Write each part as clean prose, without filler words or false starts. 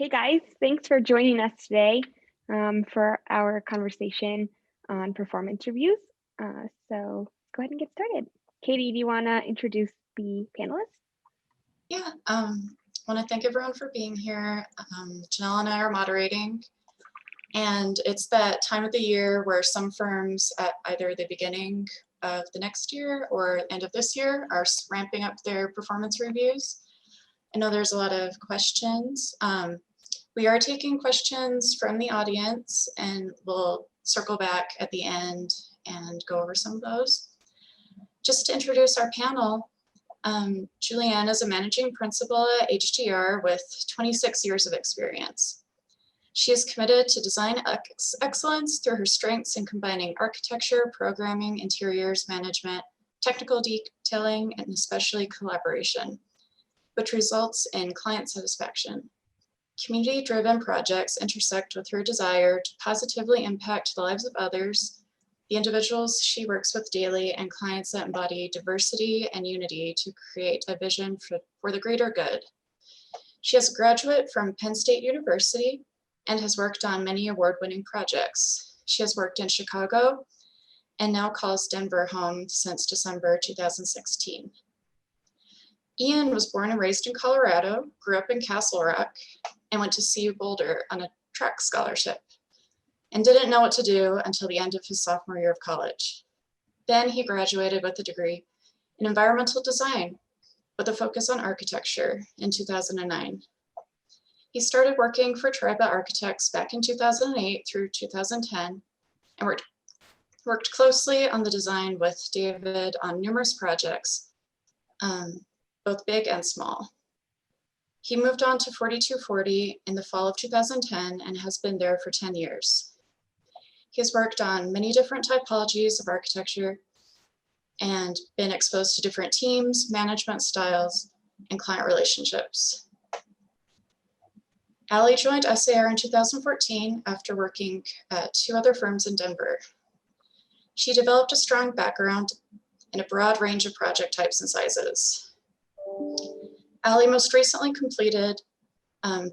Hey guys, thanks for joining us today for our conversation on performance reviews. So go ahead and get started. Katie, do you want to introduce the panelists? Yeah, I want to thank everyone for being here. Jenelle and I are moderating, and it's that time of the year where some firms at either the beginning of the next year or end of this year are ramping up their performance reviews. I know there's a lot of questions. We are taking questions from the audience, and we'll circle back at the end and go over some of those. Just to introduce our panel, Julianne is a managing principal at HTR with 26 years of experience. She is committed to design excellence through her strengths in combining architecture, programming, interiors, management, technical detailing, and especially collaboration, which results in client satisfaction. Community-driven projects intersect with her desire to positively impact the lives of others, the individuals she works with daily, and clients that embody diversity and unity to create a vision for the greater good. She is a graduate from Penn State University and has worked on many award-winning projects. She has worked in Chicago and now calls Denver home since December 2016. Ian was born and raised in Colorado, grew up in Castle Rock, and went to CU Boulder on a track scholarship, and didn't know what to do until the end of his sophomore year of college. Then he graduated with a degree in environmental design with a focus on architecture in 2009. He started working for Triba Architects back in 2008 through 2010 and worked closely on the design with David on numerous projects, both big and small. He moved on to 4240 in the fall of 2010 and has been there for 10 years. He has worked on many different typologies of architecture and been exposed to different teams, management styles, and client relationships. Allie joined SAR in 2014 after working at 2 other firms in Denver. She developed a strong background in a broad range of project types and sizes. Allie most recently completed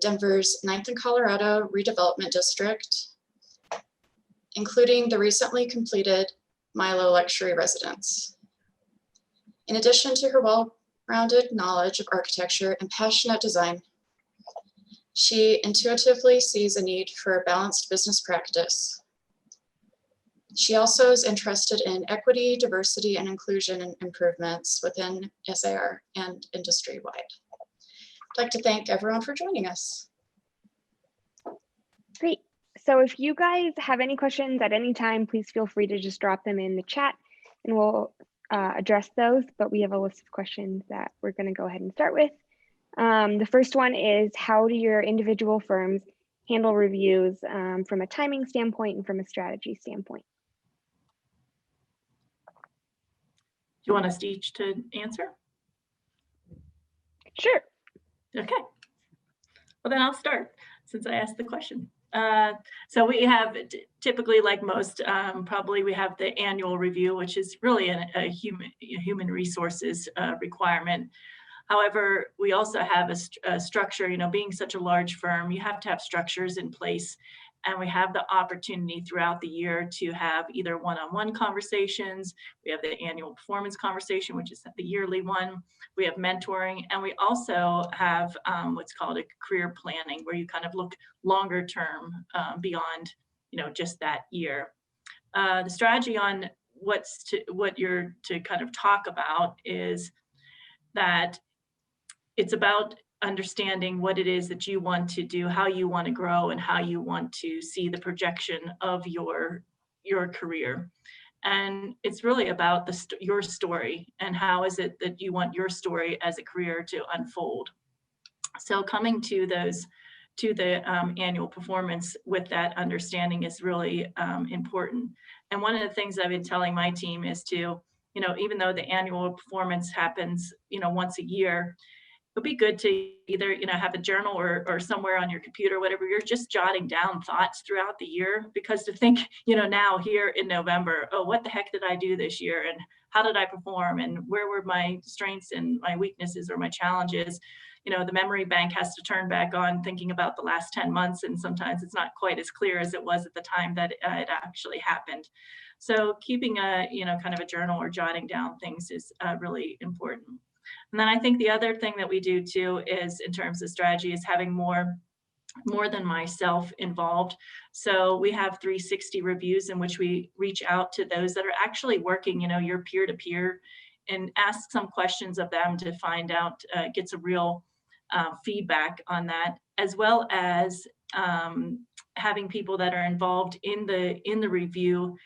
Denver's 9th and Colorado redevelopment district, including the recently completed Milo Luxury Residence. In addition to her well-rounded knowledge of architecture and passionate design, she intuitively sees a need for a balanced business practice. She also is interested in equity, diversity, and inclusion improvements within SAR and industry-wide. I'd like to thank everyone for joining us. Great. So if you guys have any questions at any time, please feel free to just drop them in the chat and we'll address those, but we have a list of questions that we're going to go ahead and start with. The first one is, how do your individual firms handle reviews from a timing standpoint and from a strategy standpoint? Do you want us each to answer? Sure. Okay. Well, then I'll start since I asked the question. So we have typically, like most, probably we have the annual review, which is really a human resources requirement. However, we also have a structure, being such a large firm, you have to have structures in place. And we have the opportunity throughout the year to have either one-on-one conversations. We have the annual performance conversation, which is the yearly one. We have mentoring, and we also have what's called a career planning, where you kind of look longer term beyond, just that year. The strategy on what you're to kind of talk about is that it's about understanding what it is that you want to do, how you want to grow, and how you want to see the projection of your career. And it's really about your story and how is it that you want your story as a career to unfold. So coming to the annual performance with that understanding is really important. And one of the things I've been telling my team is to, even though the annual performance happens, once a year, it'll be good to either, have a journal or somewhere on your computer, whatever, you're just jotting down thoughts throughout the year, because to think, now here in November, oh, what the heck did I do this year? And how did I perform? And where were my strengths and my weaknesses or my challenges? you know, the memory bank has to turn back on thinking about the last 10 months, and sometimes it's not quite as clear as it was at the time that it actually happened. So keeping a, you know, kind of a journal or jotting down things is really important. And then I think the other thing that we do too is, in terms of strategy, is having more than myself involved. So we have 360 reviews in which we reach out to those that are actually working, you know, your peer-to-peer, and ask some questions of them to find out, get some real feedback on that, as well as having people that are involved in the review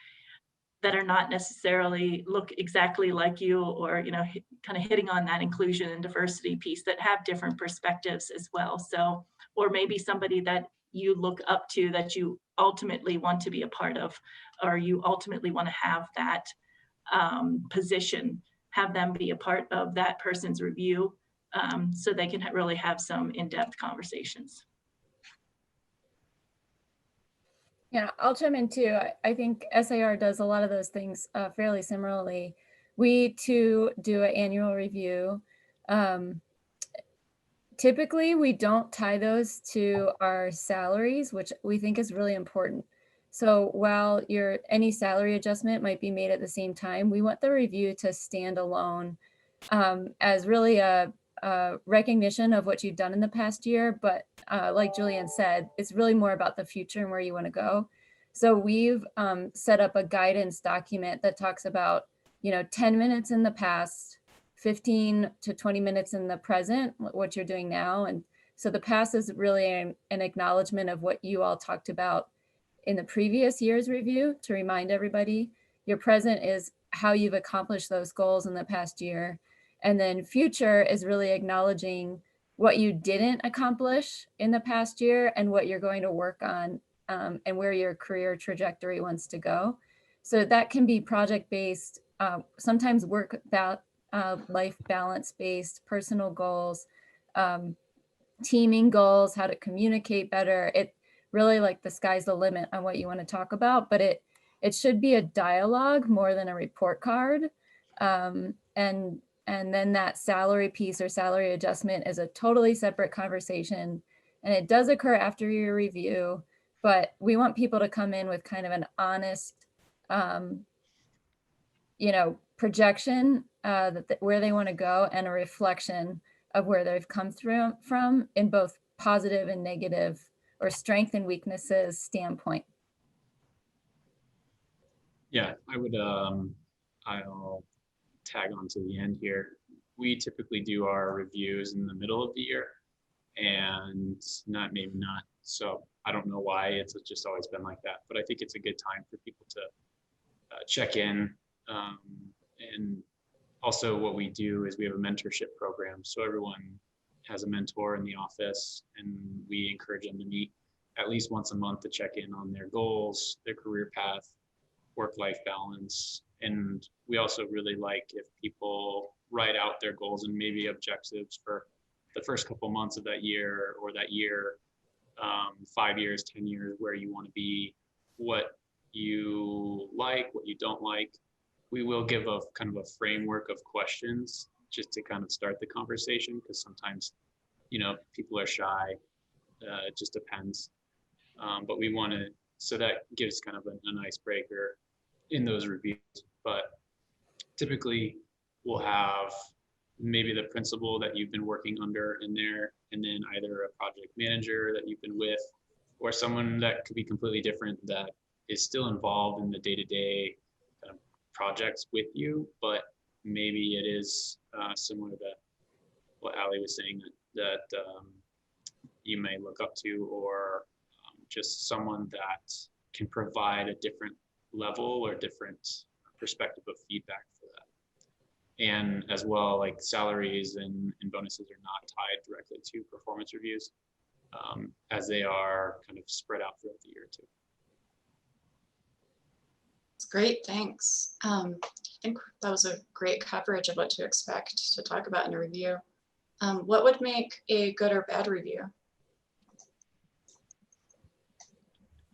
that are not necessarily look exactly like you, or, you know, kind of hitting on that inclusion and diversity piece, that have different perspectives as well. So, or maybe somebody that you look up to, that you ultimately want to be a part of, or you ultimately want to have that position, have them be a part of that person's review, so they can really have some in-depth conversations. Yeah, I'll chime in too. I think SAR does a lot of those things fairly similarly. We too do an annual review. Typically, we don't tie those to our salaries, which we think is really important. So while any salary adjustment might be made at the same time, we want the review to stand alone as really a recognition of what you've done in the past year. But like Julianne said, it's really more about the future and where you want to go. So we've set up a guidance document that talks about, you know, 10 minutes in the past, 15 to 20 minutes in the present, what you're doing now. And so the past is really an acknowledgement of what you all talked about in the previous year's review, to remind everybody. Your present is how you've accomplished those goals in the past year. And then future is really acknowledging what you didn't accomplish in the past year and what you're going to work on, and where your career trajectory wants to go. So that can be project-based, sometimes work about life balance-based, personal goals, teaming goals, how to communicate better. It really, like, the sky's the limit on what you want to talk about, but it should be a dialogue more than a report card. And then that salary piece or salary adjustment is a totally separate conversation. And it does occur after your review, but we want people to come in with kind of an honest, you know, projection where they want to go, and a reflection of where they've come from in both positive and negative, or strength and weaknesses standpoint. Yeah, I would, I'll tag on to the end here. We typically do our reviews in the middle of the year, and maybe not. So I don't know why, it's just always been like that, but I think it's a good time for people to check in. And also what we do is we have a mentorship program. So everyone has a mentor in the office, and we encourage them to meet at least once a month to check in on their goals, their career path, work-life balance. And we also really like if people write out their goals and maybe objectives for the first couple months of that year, or that year, 5 years, 10 years, where you want to be, what you like, what you don't like. We will give a kind of a framework of questions just to kind of start the conversation, because sometimes, you know, people are shy. It just depends. But we want to, so that gives kind of an icebreaker in those reviews. But typically we'll have maybe the principal that you've been working under in there, and then either a project manager that you've been with, or someone that could be completely different that is still involved in the day-to-day kind of projects with you, but maybe it is similar to what Ali was saying, that you may look up to, or just someone that can provide a different level or different perspective of feedback for that. And as well, like, salaries and bonuses are not tied directly to performance reviews, as they are kind of spread out throughout the year too. That's great, thanks. I think that was a great coverage of what to expect to talk about in a review. What would make a good or bad review?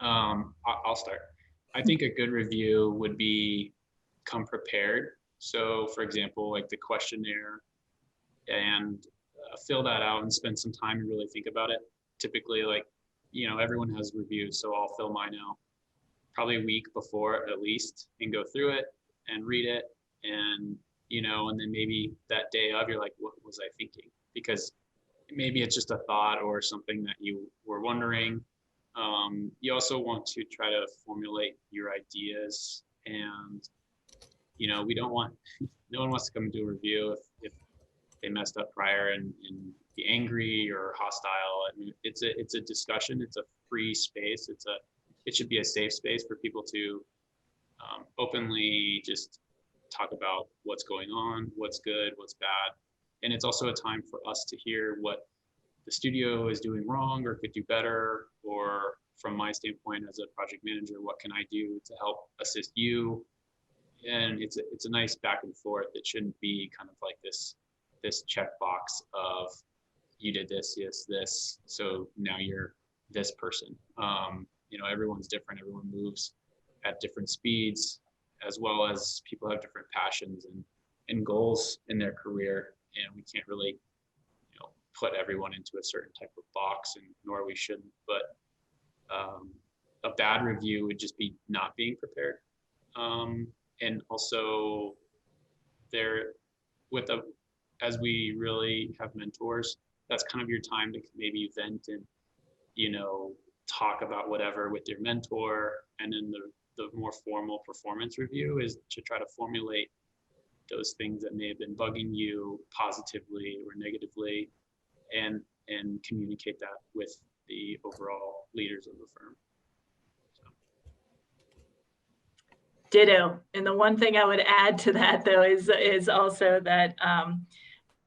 I'll start. I think a good review would be come prepared. So for example, like the questionnaire and fill that out and spend some time and really think about it. Typically, like, everyone has reviews, so I'll fill mine out probably a week before at least and go through it and read it. And, and then maybe that day of, you're like, what was I thinking? Because maybe it's just a thought or something that you were wondering. You also want to try to formulate your ideas, and, we don't want, no one wants to come and do a review if they messed up prior and be angry or hostile. I mean, it's a discussion. It's a free space. It should be a safe space for people to openly just talk about what's going on, what's good, what's bad. And it's also a time for us to hear what the studio is doing wrong or could do better, or from my standpoint as a project manager, what can I do to help assist you? And it's a nice back and forth. It shouldn't be kind of like this checkbox of you did this, yes, this, so now you're this person. Everyone's different. Everyone moves at different speeds, as well as people have different passions and goals in their career, and we can't really put everyone into a certain type of box, and nor we shouldn't. But a bad review would just be not being prepared, and also as we really have mentors, that's kind of your time to maybe vent and talk about whatever with your mentor. And then the more formal performance review is to try to formulate those things that may have been bugging you positively or negatively, and communicate that with the overall leaders of the firm. Ditto. And the one thing I would add to that, though, is also that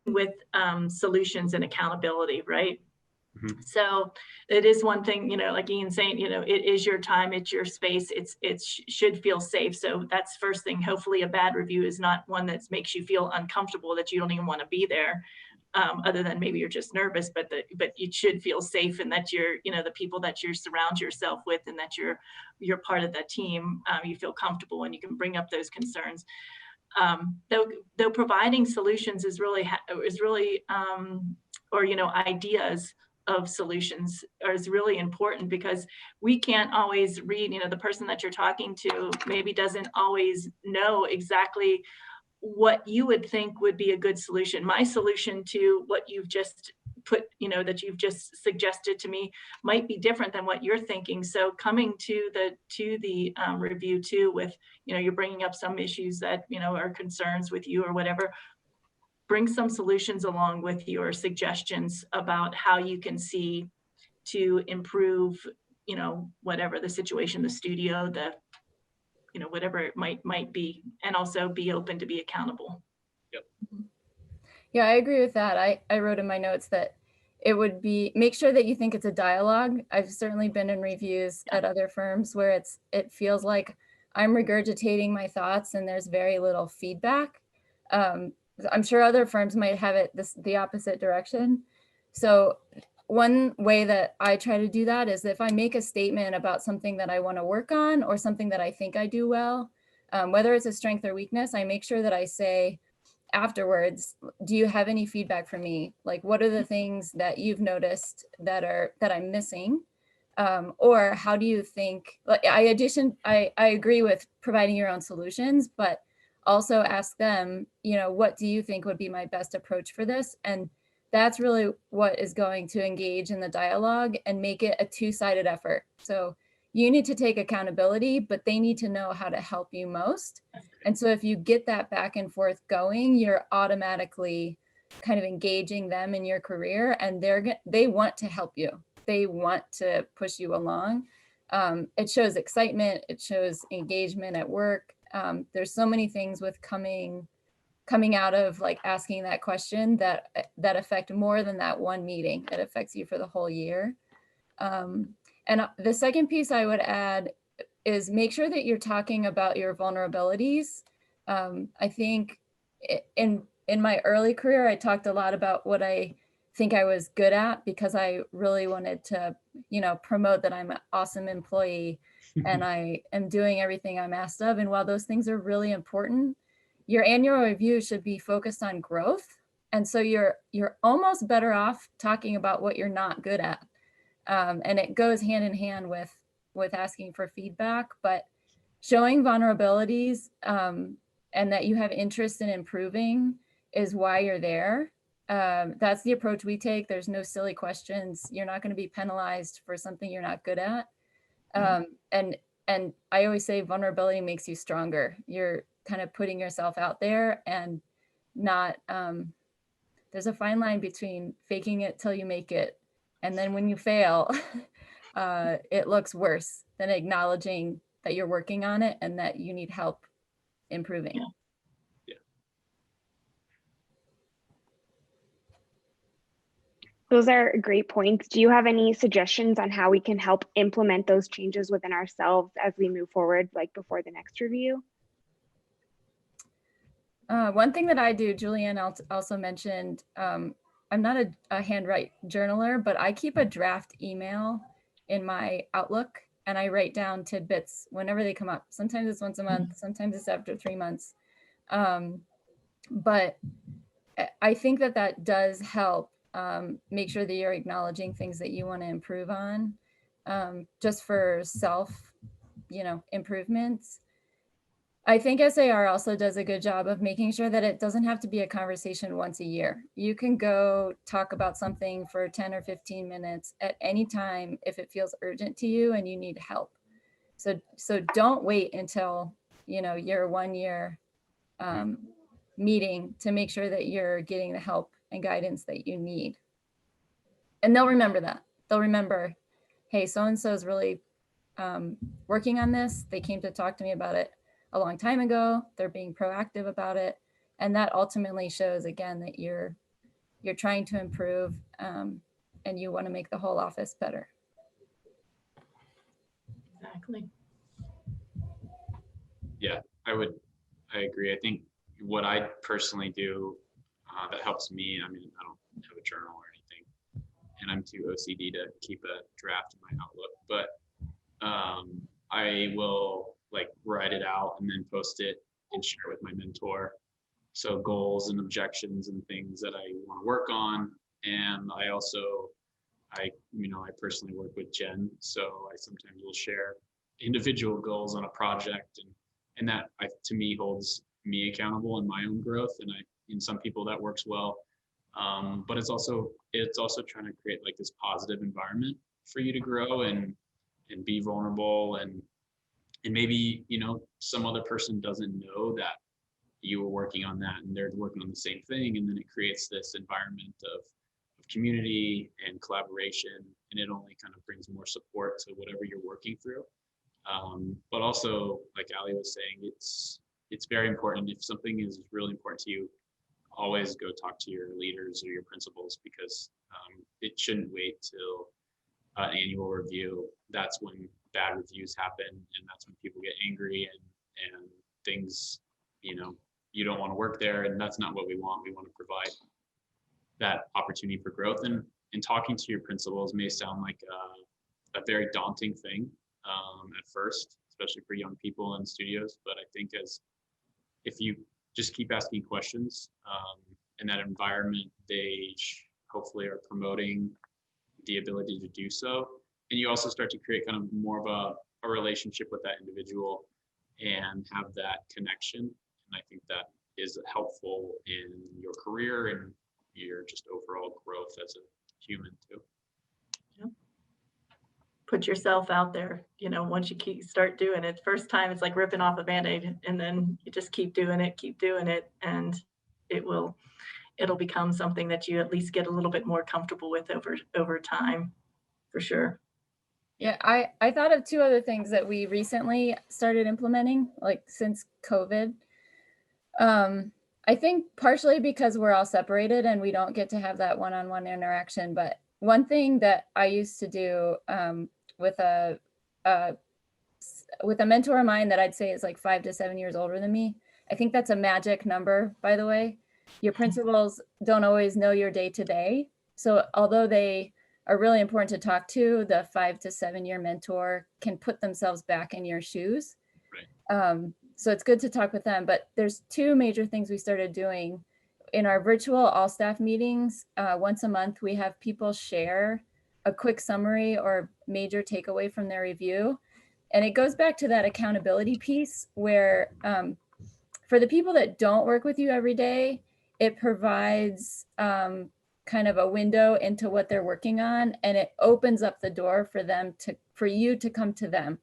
with solutions and accountability, right? Mm-hmm. So it is one thing, like Ian's saying, it is your time, it's your space, it should feel safe. So that's first thing. Hopefully a bad review is not one that makes you feel uncomfortable, that you don't even want to be there, other than maybe you're just nervous, but you should feel safe, and that you're, the people that you surround yourself with, and that you're part of that team, you feel comfortable and you can bring up those concerns. Though providing solutions is really ideas of solutions is really important, because we can't always read, the person that you're talking to maybe doesn't always know exactly what you would think would be a good solution. My solution to what you've just put, that you've just suggested to me might be different than what you're thinking. So coming to the review too with, you're bringing up some issues that, are concerns with you or whatever, bring some solutions along with your suggestions about how you can see to improve, whatever the situation, the studio, whatever it might be, and also be open to be accountable. Yep. Yeah, I agree with that. I wrote in my notes that it would be, make sure that you think it's a dialogue. I've certainly been in reviews at other firms where it feels like I'm regurgitating my thoughts and there's very little feedback. I'm sure other firms might have it the opposite direction. So one way that I try to do that is if I make a statement about something that I want to work on or something that I think I do well, whether it's a strength or weakness, I make sure that I say afterwards, do you have any feedback for me? Like, what are the things that you've noticed that I'm missing? Or how do you think, like, I agree with providing your own solutions, but also ask them, what do you think would be my best approach for this? And that's really what is going to engage in the dialogue and make it a two-sided effort. So you need to take accountability, but they need to know how to help you most. And so if you get that back and forth going, you're automatically kind of engaging them in your career, and they want to help you. They want to push you along. It shows excitement. It shows engagement at work. There's so many things with coming out of like asking that question that affect more than that one meeting. It affects you for the whole year. And the second piece I would add is make sure that you're talking about your vulnerabilities. I think in my early career, I talked a lot about what I think I was good at, because I really wanted to, promote that I'm an awesome employee and I am doing everything I'm asked of. And while those things are really important, your annual review should be focused on growth And so you're almost better off talking about what you're not good at. And it goes hand in hand with asking for feedback, but showing vulnerabilities and that you have interest in improving is why you're there. That's the approach we take. There's no silly questions. You're not going to be penalized for something you're not good at. And I always say vulnerability makes you stronger. You're kind of putting yourself out there and not, there's a fine line between faking it till you make it. And then when you fail, it looks worse than acknowledging that you're working on it and that you need help improving. Yeah. Those are great points. Do you have any suggestions on how we can help implement those changes within ourselves as we move forward, like before the next review? One thing that I do, Julianne also mentioned, I'm not a handwrite journaler, but I keep a draft email in my Outlook and I write down tidbits whenever they come up. Sometimes it's once a month, sometimes it's after 3 months. But I think that does help make sure that you're acknowledging things that you want to improve on, just for self, improvements. I think SAR also does a good job of making sure that it doesn't have to be a conversation once a year. You can go talk about something for 10 or 15 minutes at any time if it feels urgent to you and you need help. So don't wait until, your 1 year meeting to make sure that you're getting the help and guidance that you need. And they'll remember that. They'll remember, hey, so-and-so is really working on this. They came to talk to me about it a long time ago. They're being proactive about it. And that ultimately shows, again, that you're trying to improve and you want to make the whole office better. Exactly. Yeah, I agree. I think what I personally do that helps me, I mean, I don't have a journal or anything, and I'm too OCD to keep a draft in my Outlook, but I will write it out and then post it and share it with my mentor. So goals and objections and things that I want to work on. And I personally work with Jen, so I sometimes will share individual goals on a project, and that to me holds me accountable in my own growth. And in some people that works well, but it's also trying to create this positive environment for you to grow and be vulnerable, and maybe some other person doesn't know that you were working on that and they're working on the same thing, and then it creates this environment of community and collaboration, and it only kind of brings more support to whatever you're working through. But also, like Ali was saying, it's very important. If something is really important to you, always go talk to your leaders or your principals, because it shouldn't wait till annual review. That's when bad reviews happen, and that's when people get angry and things, you don't want to work there, and that's not what we want. We want to provide that opportunity for growth, and talking to your principals may sound like a very daunting thing at first, especially for young people in studios. But I think if you just keep asking questions in that environment, they hopefully are promoting the ability to do so. And you also start to create kind of more of a relationship with that individual and have that connection. And I think that is helpful in your career and your just overall growth as a human too. Yeah. Put yourself out there. Once you start doing it, first time it's like ripping off a Band-Aid, and then you just keep doing it, and it'll become something that you at least get a little bit more comfortable with over time, for sure. Yeah, I thought of 2 other things that we recently started implementing, since COVID. I think partially because we're all separated and we don't get to have that one-on-one interaction. But one thing that I used to do with a mentor of mine that I'd say is 5 to 7 years older than me. I think that's a magic number, by the way. Your principals don't always know your day-to-day. So although they are really important to talk to, the 5 to 7 year mentor can put themselves back in your shoes. Right. So it's good to talk with them. But there's 2 major things we started doing. in our virtual all staff meetings, once a month, we have people share a quick summary or major takeaway from their review. And it goes back to that accountability piece where for the people that don't work with you every day, it provides kind of a window into what they're working on, and it opens up the door for you to come to them,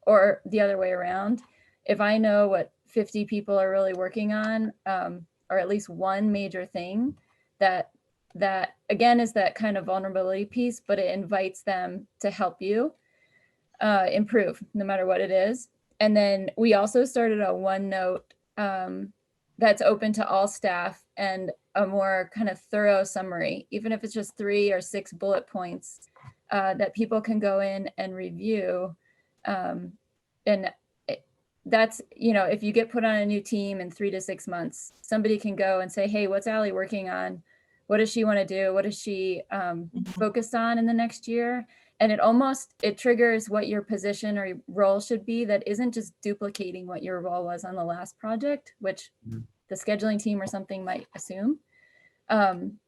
or the other way around. If I know what 50 people are really working on, or at least one major thing, that again is that kind of vulnerability piece, but it invites them to help you improve no matter what it is. And then we also started a OneNote that's open to all staff, and a more kind of thorough summary, even if it's just 3 or 6 bullet points that people can go in and review. And that's, if you get put on a new team in 3 to 6 months, somebody can go and say, hey, what's Allie working on? What does she want to do? What is she focused on in the next year? And it triggers what your position or role should be, that isn't just duplicating what your role was on the last project, which the scheduling team or something might assume. And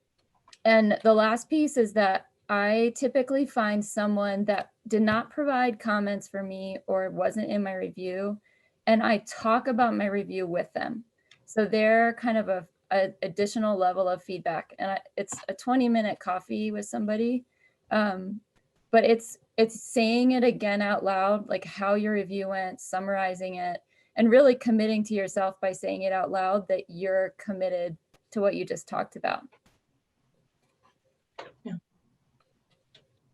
the last piece is that I typically find someone that did not provide comments for me or wasn't in my review, and I talk about my review with them. So they're kind of a additional level of feedback. And it's a 20-minute coffee with somebody. But it's saying it again out loud, like how your review went, summarizing it, and really committing to yourself by saying it out loud that you're committed to what you just talked about. Yeah.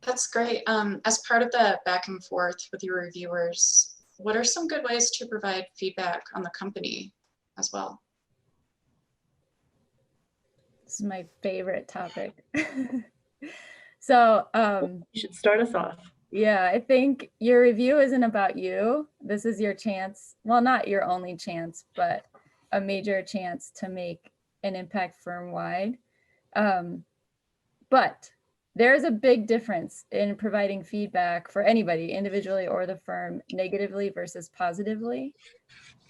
That's great. As part of the back and forth with your reviewers, what are some good ways to provide feedback on the company as well? This is my favorite topic. So you should start us off. Yeah, I think your review isn't about you. This is your chance. Well, not your only chance, but a major chance to make an impact firm-wide. But there's a big difference in providing feedback for anybody, individually or the firm, negatively versus positively.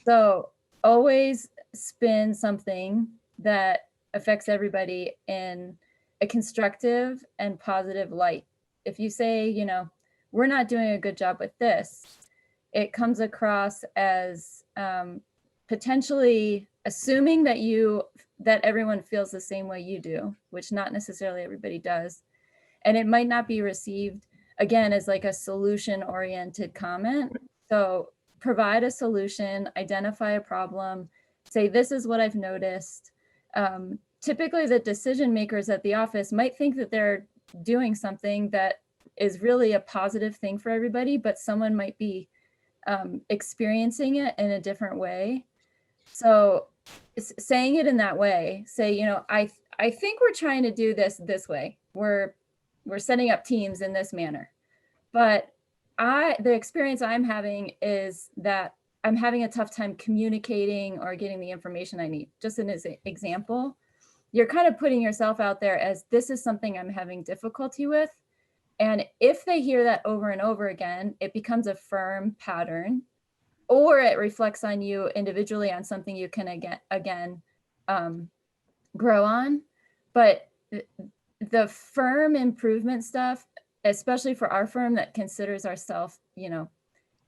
So always spin something that affects everybody in a constructive and positive light. If you say, we're not doing a good job with this, it comes across as potentially assuming that everyone feels the same way you do, which not necessarily everybody does. And it might not be received, again, as like a solution-oriented comment. So provide a solution, identify a problem, say, this is what I've noticed. Typically, the decision makers at the office might think that they're doing something that is really a positive thing for everybody, but someone might be experiencing it in a different way. So saying it in that way, say, I think we're trying to do this way. We're setting up teams in this manner. But the experience I'm having is that I'm having a tough time communicating or getting the information I need. Just an example, you're kind of putting yourself out there as, this is something I'm having difficulty with. And if they hear that over and over again, it becomes a firm pattern, or it reflects on you individually on something you can again grow on. But the firm improvement stuff, especially for our firm that considers ourselves,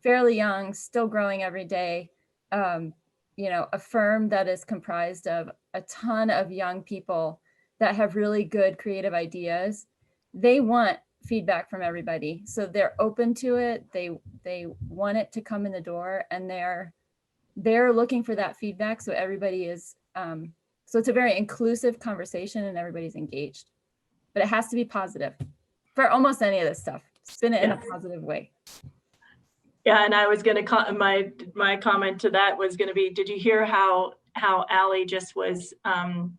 fairly young, still growing every day, a firm that is comprised of a ton of young people that have really good creative ideas, they want feedback from everybody. So they're open to it. They want it to come in the door, and they're looking for that feedback. So everybody is, so it's a very inclusive conversation and everybody's engaged, but it has to be positive for almost any of this stuff. Spin it in a positive way. Yeah, and I was going to my comment to that was going to be, did you hear how Allie just was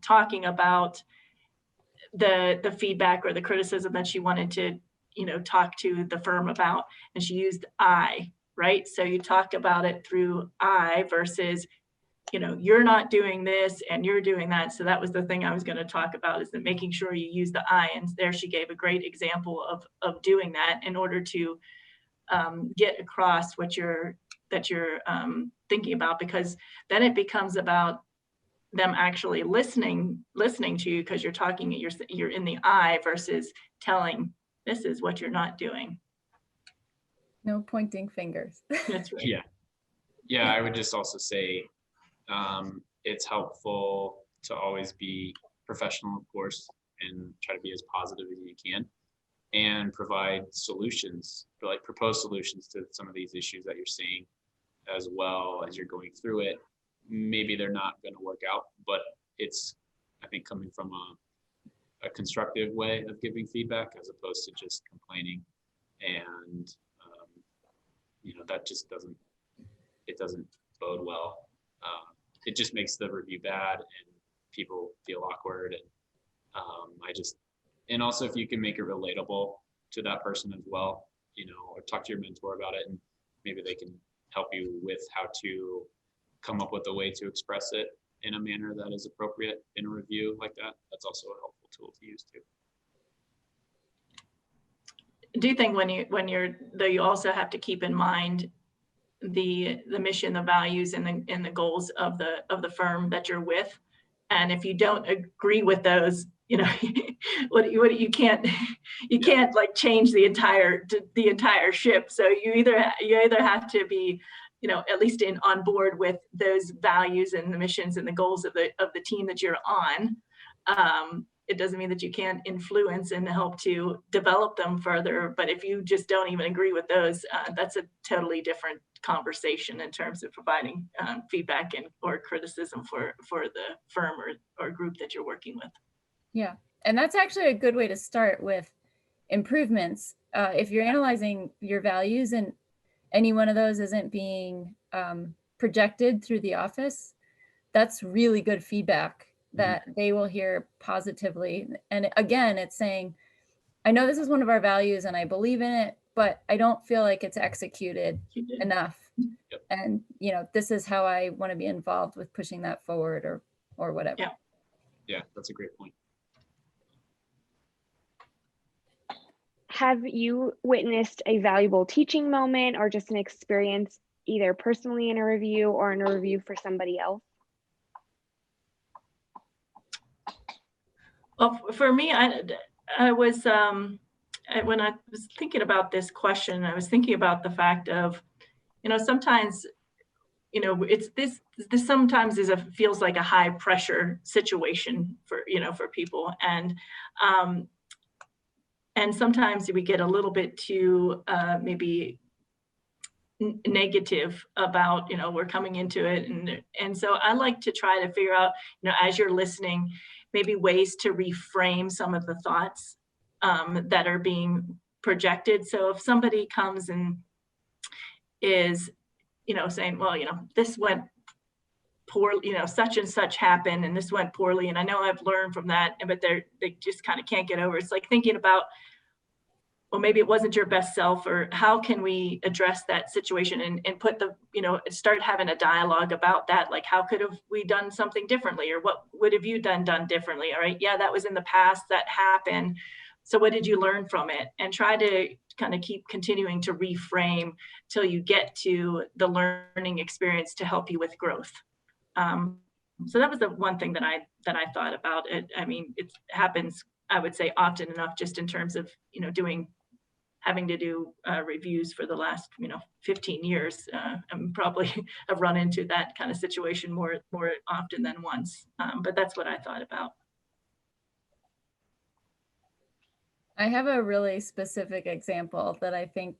talking about the feedback or the criticism that she wanted to talk to the firm about, and she used I, right? So you talk about it through I versus you're not doing this and you're doing that. So that was the thing I was going to talk about, is that making sure you use the I, and there she gave a great example of doing that in order to get across what you're thinking about, because then it becomes about them actually listening to you because you're talking, you're in the eye versus telling, this is what you're not doing. No pointing fingers. That's right. Yeah, I would just also say it's helpful to always be professional, of course, and try to be as positive as you can and provide solutions, propose solutions to some of these issues that you're seeing as well as you're going through it. Maybe they're not going to work out, but it's, I think, coming from a constructive way of giving feedback as opposed to just complaining. And, that just doesn't bode well. It just makes the review bad and people feel awkward. And and also if you can make it relatable to that person as well, or talk to your mentor about it, and maybe they can help you with how to come up with a way to express it in a manner that is appropriate in a review like that. That's also a helpful tool to use too. Do you think though you also have to keep in mind the mission, the values, and the goals of the firm that you're with, and if you don't agree with those, you can't like change the entire ship. So you either have to be at least on board with those values and the missions and the goals of the team that you're on. It doesn't mean that you can't influence and help to develop them further. But if you just don't even agree with those, that's a totally different conversation in terms of providing feedback or criticism for the firm or group that you're working with. Yeah, and that's actually a good way to start with improvements. If you're analyzing your values and any one of those isn't being projected through the office, that's really good feedback that they will hear positively. And again, it's saying, I know this is one of our values and I believe in it, but I don't feel like it's executed enough. Yep. And this is how I want to be involved with pushing that forward or whatever. Yeah, that's a great point. Have you witnessed a valuable teaching moment or just an experience either personally in a review or in a review for somebody else? Well, for me, I was when I was thinking about this question, I was thinking about the fact of, sometimes, it's this sometimes feels like a high pressure situation for people, and sometimes we get a little bit too maybe negative about we're coming into it, and so I like to try to figure out as you're listening, maybe ways to reframe some of the thoughts that are being projected. So if somebody comes and is saying, well, this went poorly, such and such happened and this went poorly, and I know I've learned from that, but they just kind of can't get over it. It's like thinking about, well, maybe it wasn't your best self, or how can we address that situation and put start having a dialogue about that. Like, how could have we done something differently, or what would have you done differently? All right. Yeah, that was in the past, that happened. So what did you learn from it? And try to kind of keep continuing to reframe till you get to the learning experience to help you with growth. So that was the one thing that I thought about it. I mean, it happens, I would say, often enough, just in terms of, having to do reviews for the last 15 years, and probably have run into that kind of situation more often than once. But that's what I thought about. I have a really specific example that I think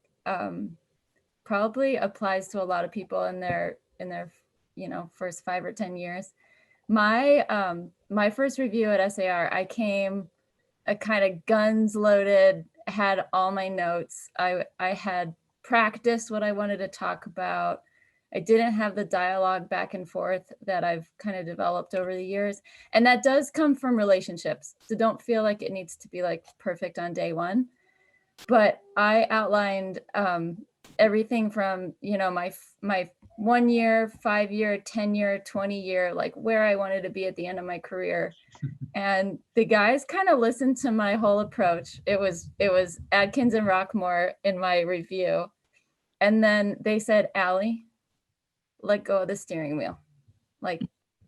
probably applies to a lot of people in their first 5 or 10 years. My first review at SAR, I came a kind of guns loaded, had all my notes. I had practiced what I wanted to talk about. I didn't have the dialogue back and forth that I've kind of developed over the years. And that does come from relationships. So don't feel like it needs to be like perfect on day one. But I outlined everything from, my 1 year, 5 year, 10 year, 20 year, like where I wanted to be at the end of my career. And the guys kind of listened to my whole approach. It was Adkins and Rockmore in my review. And then they said, Allie, let go of the steering wheel. Like,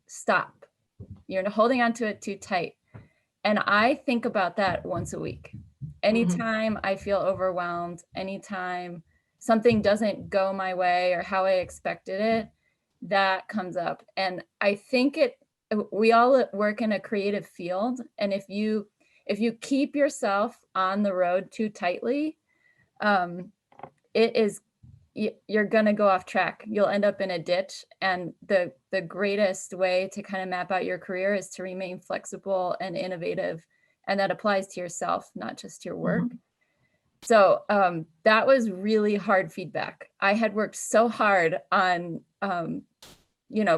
stop. you're holding onto it too tight. And I think about that once a week. Anytime I feel overwhelmed, anytime something doesn't go my way or how I expected it, that comes up. And I think we all work in a creative field. And if you keep yourself on the road too tightly, you're gonna go off track. You'll end up in a ditch. And the greatest way to kind of map out your career is to remain flexible and innovative. And that applies to yourself, not just your work. So that was really hard feedback. I had worked so hard on,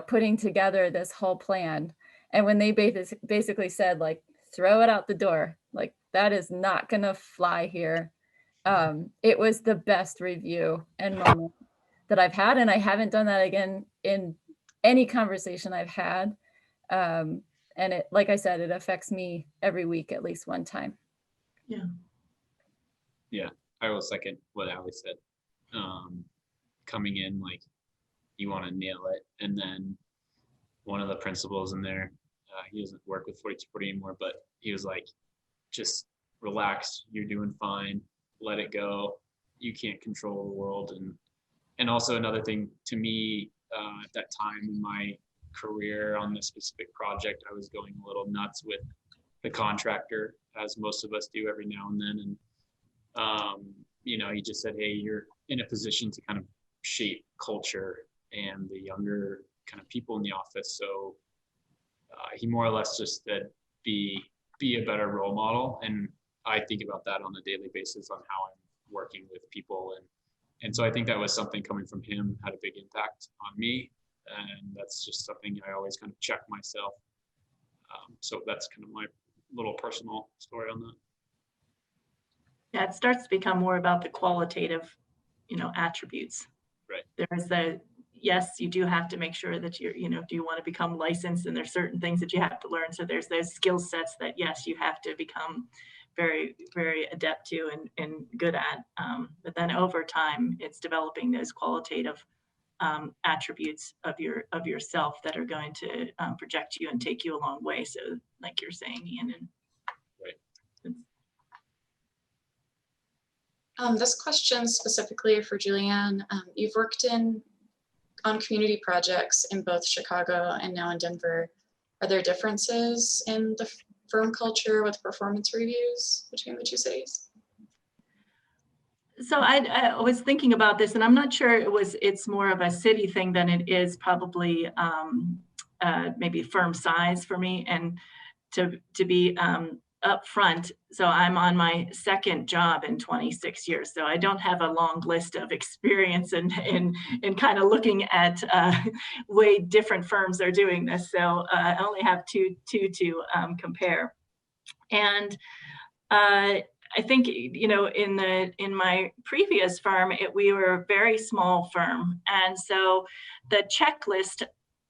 putting together this whole plan. And when they basically said, like, throw it out the door, like, that is not gonna fly here. It was the best review and moment that I've had. And I haven't done that again in any conversation I've had. And it, like I said, it affects me every week, at least one time. Yeah, I will second what Ali said. Coming in, like, you want to nail it. And then one of the principals in there, he doesn't work with 4240 anymore, but he was like, just relax, you're doing fine, let it go. You can't control the world. And also another thing to me, at that time in my career on this specific project, I was going a little nuts with the contractor, as most of us do every now and then. And, he just said, hey, you're in a position to kind of shape culture and the younger kind of people in the office. So he more or less just said, be a better role model. And I think about that on a daily basis on how I'm working with people. And so I think that was something coming from him, had a big impact on me. And that's just something I always kind of check myself. So that's kind of my little personal story on that. Yeah, it starts to become more about the qualitative, attributes. Right. There's yes, you do have to make sure that you're, do you want to become licensed, and there's certain things that you have to learn. So there's those skill sets that, yes, you have to become very, very adept to and good at. But then over time, it's developing those qualitative attributes of yourself that are going to project you and take you a long way. So like you're saying, Ian. This question specifically for Julianne. You've worked on community projects in both Chicago and now in Denver. Are there differences in the firm culture with performance reviews between the two cities? So I was thinking about this, and I'm not sure it's more of a city thing than it is probably maybe firm size for me. And to be upfront, so I'm on my second job in 26 years, so I don't have a long list of experience in kind of looking at way different firms are doing this. So I only have two to compare. And I think, in my previous firm, we were a very small firm. And so the checklist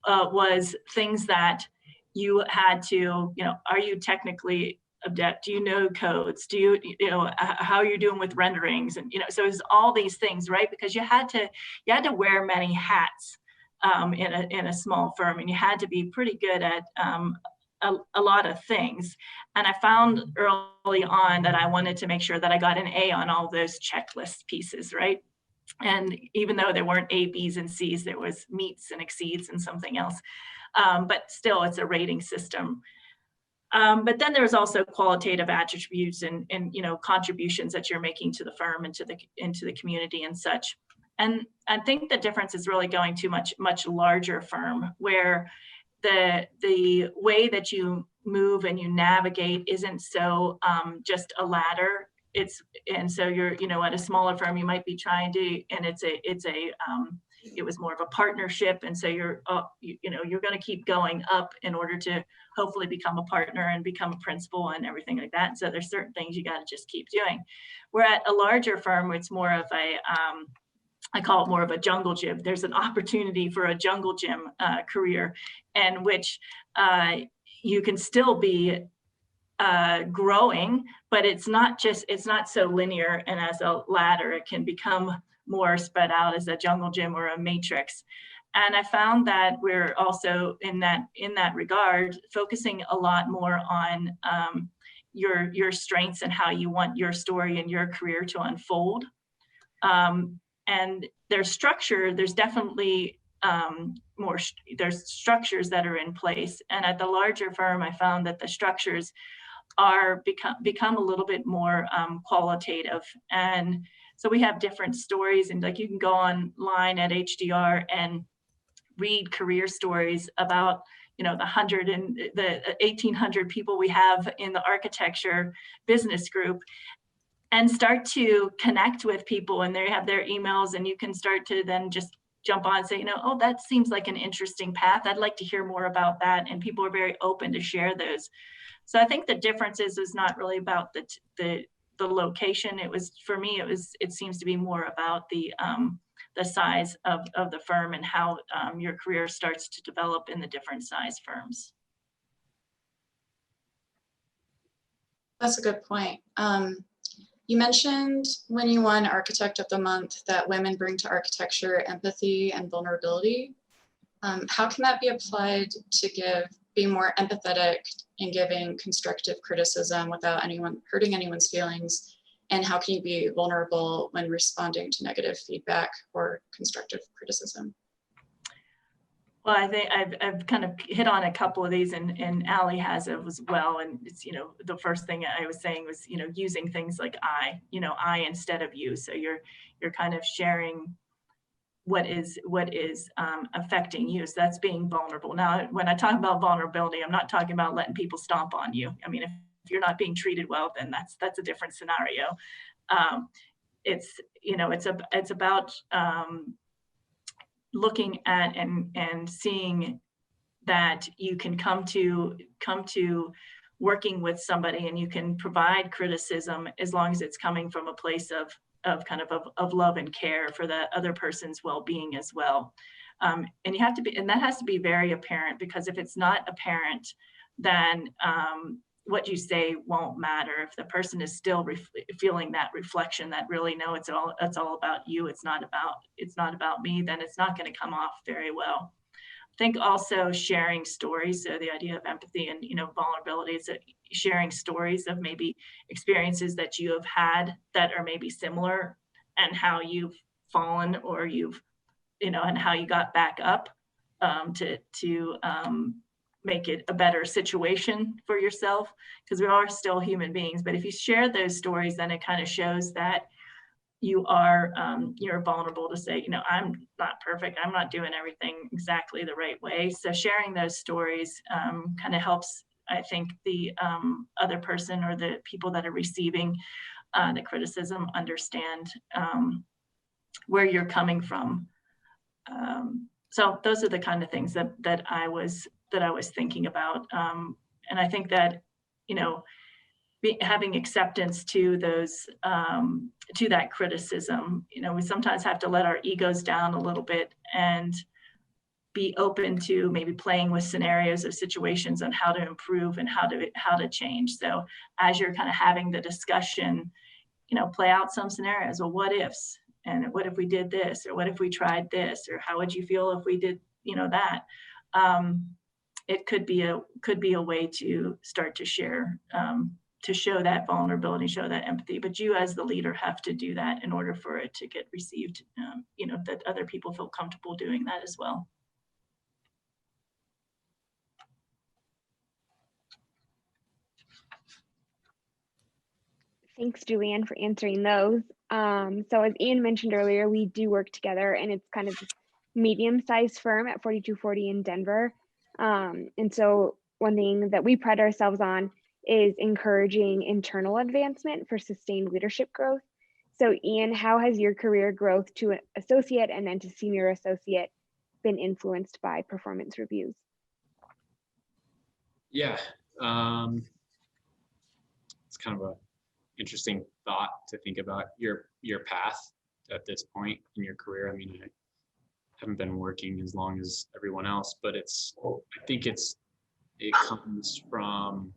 was things that you had to, are you technically adept? Do you know codes? Do you, how you're doing with renderings? And, so it's all these things, right? Because you had to wear many hats in a small firm, and you had to be pretty good at a lot of things. And I found early on that I wanted to make sure that I got an A on all those checklist pieces, right? And even though there weren't A, B's, and C's, there was meets and exceeds and something else. But still, it's a rating system. But then there's also qualitative attributes and contributions that you're making to the firm and into the community and such. And I think the difference is really going to much larger firm, where the way that you move and you navigate isn't so just a ladder. And so you're, at a smaller firm, you might be trying to, and it was more of a partnership. And so you're going to keep going up in order to hopefully become a partner and become a principal and everything like that. And so there's certain things you got to just keep doing. We're at a larger firm, it's more of I call it more of a jungle gym. There's an opportunity for a jungle gym career, in which you can still be growing, but it's not so linear and as a ladder. It can become more spread out as a jungle gym or a matrix. And I found that we're also in that regard, focusing a lot more on your strengths and how you want your story and your career to unfold. And there's structure, there's definitely there's structures that are in place. And at the larger firm, I found that the structures are become a little bit more qualitative. And so we have different stories, and like you can go online at HDR and read career stories about, you know, the 1,800 people we have in the architecture business group, and start to connect with people, and they have their emails, and you can start to then just jump on and say, you know, oh, that seems like an interesting path. I'd like to hear more about that. And people are very open to share those. So I think the difference is not really about the location. It was, for me, it seems to be more about the size of the firm and how your career starts to develop in the different size firms. That's a good point. You mentioned when you won Architect of the Month that women bring to architecture empathy and vulnerability. How can that be applied to be more empathetic in giving constructive criticism without hurting anyone's feelings? And how can you be vulnerable when responding to negative feedback or constructive criticism? Well, I think I've kind of hit on a couple of these, and Allie has as well. And it's, you know, the first thing I was saying was, you know, using things like I instead of you. So you're kind of sharing what is affecting you. So that's being vulnerable. Now, when I talk about vulnerability, I'm not talking about letting people stomp on you. I mean, if you're not being treated well, then that's a different scenario. It's, you know, it's about looking at and seeing that you can come to working with somebody, and you can provide criticism as long as it's coming from a place of kind of love and care for the other person's well-being as well. And you have to be, and that has to be very apparent, because if it's not apparent, then what you say won't matter. If the person is still feeling that reflection, that really, no, it's all about you, it's not about me, then it's not going to come off very well. I think also sharing stories. So the idea of empathy and, you know, vulnerability is sharing stories of maybe experiences that you have had that are maybe similar, and how you've fallen, or you've, you know, and how you got back up to make it a better situation for yourself, because we are still human beings. But if you share those stories, then it kind of shows that you are you're vulnerable to say, you know, I'm not perfect, I'm not doing everything exactly the right way. So sharing those stories kind of helps, I think, the other person or the people that are receiving the criticism understand where you're coming from. So those are the kind of things that I was thinking about. And I think that, you know, having acceptance to those, to that criticism, you know, we sometimes have to let our egos down a little bit and be open to maybe playing with scenarios of situations on how to improve and how to change. So as you're kind of having the discussion, you know, play out some scenarios. Well, what ifs? And what if we did this? Or what if we tried this? Or how would you feel if we did, you know, that? It could be a way to start to share, to show that vulnerability, show that empathy. But you as the leader have to do that in order for it to get received, you know, that other people feel comfortable doing that as well. Thanks, Julianne, for answering those. So as Ian mentioned earlier, we do work together, and it's kind of this medium-sized firm at 4240 in Denver. And so one thing that we pride ourselves on is encouraging internal advancement for sustained leadership growth. So Ian, how has your career growth to associate and then to senior associate been influenced by performance reviews? Yeah, it's kind of a interesting thought to think about your path at this point in your career. I mean, I haven't been working as long as everyone else, but I think it comes from,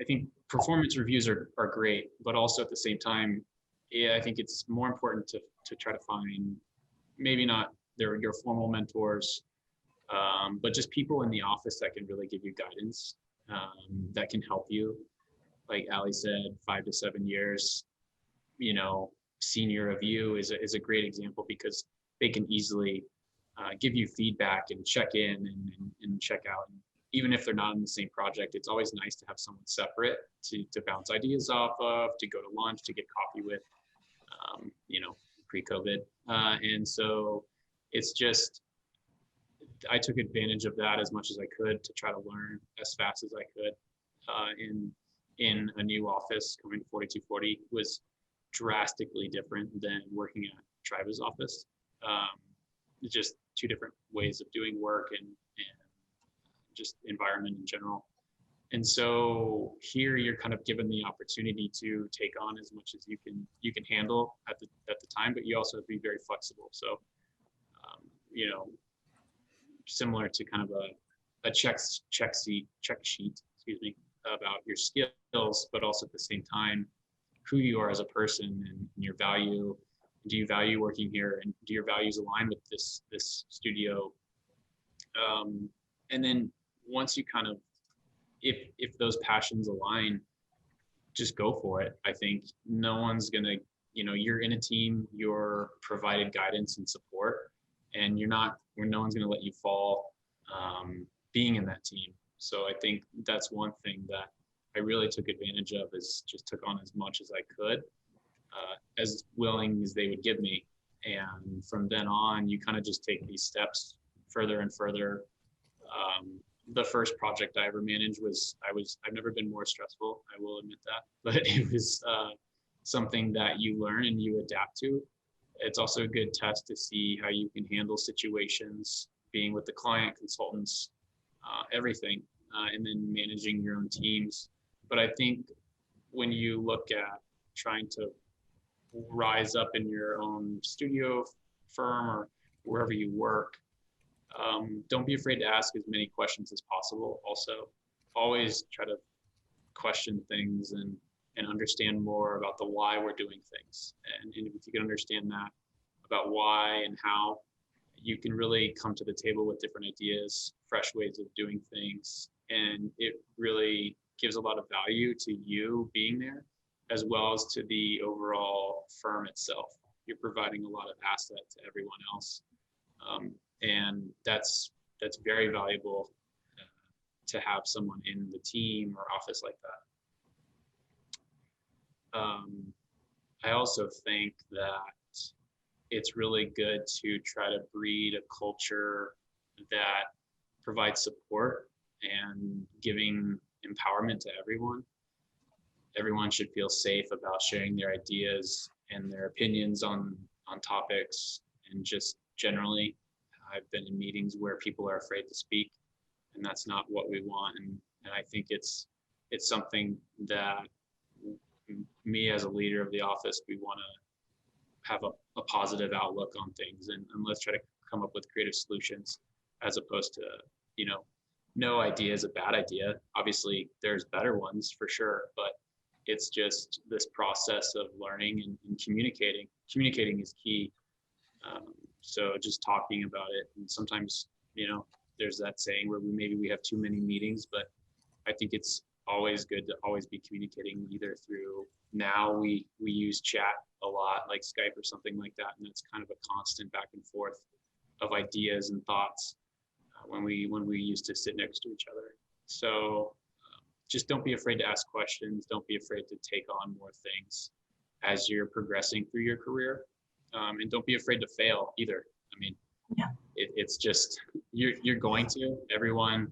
I think performance reviews are great, but also at the same time, yeah, I think it's more important to try to find maybe not they're your formal mentors, but just people in the office that can really give you guidance, that can help you. Like Ali said, 5 to 7 years, you know, senior of you is a great example, because they can easily give you feedback and check in and check out. And even if they're not in the same project, it's always nice to have someone separate to bounce ideas off of, to go to lunch, to get coffee with, you know, pre-COVID. And so it's just, I took advantage of that as much as I could to try to learn as fast as I could. In a new office, coming to 4240 was drastically different than working at Triva's office. Just two different ways of doing work and just environment in general. And so here you're kind of given the opportunity to take on as much as you can handle at the time, but you also have to be very flexible. So, you know, similar to kind of a check sheet, excuse me, about your skills, but also at the same time, who you are as a person and your value. Do you value working here, and do your values align with this studio? And then once you kind of, if those passions align, just go for it. I think no one's gonna, you know, you're in a team, you're provided guidance and support, and no one's gonna let you fall being in that team. So I think that's one thing that I really took advantage of, is just took on as much as I could, as willing as they would give me. And from then on, you kind of just take these steps further and further. The first project I ever managed I've never been more stressful, I will admit that, but it was something that you learn and you adapt to. It's also a good test to see how you can handle situations, being with the client, consultants, everything, and then managing your own teams. But I think when you look at trying to rise up in your own studio firm or wherever you work, don't be afraid to ask as many questions as possible. Also, always try to question things and understand more about the why we're doing things. And if you can understand that about why and how, you can really come to the table with different ideas, fresh ways of doing things. And it really gives a lot of value to you being there, as well as to the overall firm itself. You're providing a lot of asset to everyone else. And that's very valuable to have someone in the team or office like that. I also think that it's really good to try to breed a culture that provides support and giving empowerment to everyone. Everyone should feel safe about sharing their ideas and their opinions on topics, and just generally, I've been in meetings where people are afraid to speak, and that's not what we want. And I think it's something that me as a leader of the office, we want to have a positive outlook on things, and let's try to come up with creative solutions, as opposed to, you know, no idea is a bad idea. Obviously there's better ones for sure, but it's just this process of learning and communicating. Communicating is key. So just talking about it, and sometimes, you know, there's that saying where maybe we have too many meetings, but I think it's always good to always be communicating, either through, now we use chat a lot, like Skype or something like that, and it's kind of a constant back and forth of ideas and thoughts when we used to sit next to each other. So just don't be afraid to ask questions. Don't be afraid to take on more things as you're progressing through your career. And don't be afraid to fail either. I mean, yeah, it's just, you're going to, everyone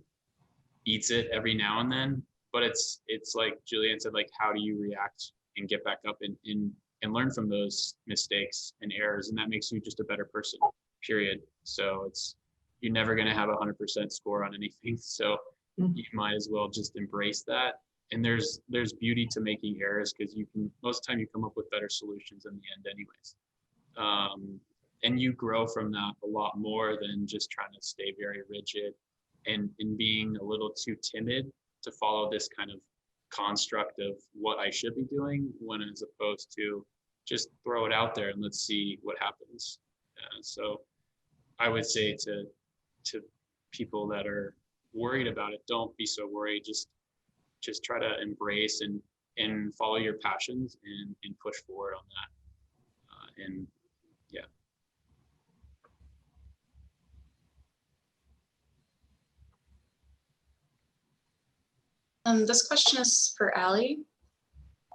eats it every now and then, but it's like Julianne said, like, how do you react and get back up and learn from those mistakes and errors? And that makes you just a better person, period. So you're never going to have 100% score on anything. So you might as well just embrace that. And there's beauty to making errors, because most of the time you come up with better solutions in the end anyways. And you grow from that a lot more than just trying to stay very rigid and being a little too timid to follow this kind of construct of what I should be doing, when as opposed to just throw it out there and let's see what happens. So I would say to people that are worried about it, don't be so worried. Just try to embrace and follow your passions and push forward on that. And yeah. This question is for Allie.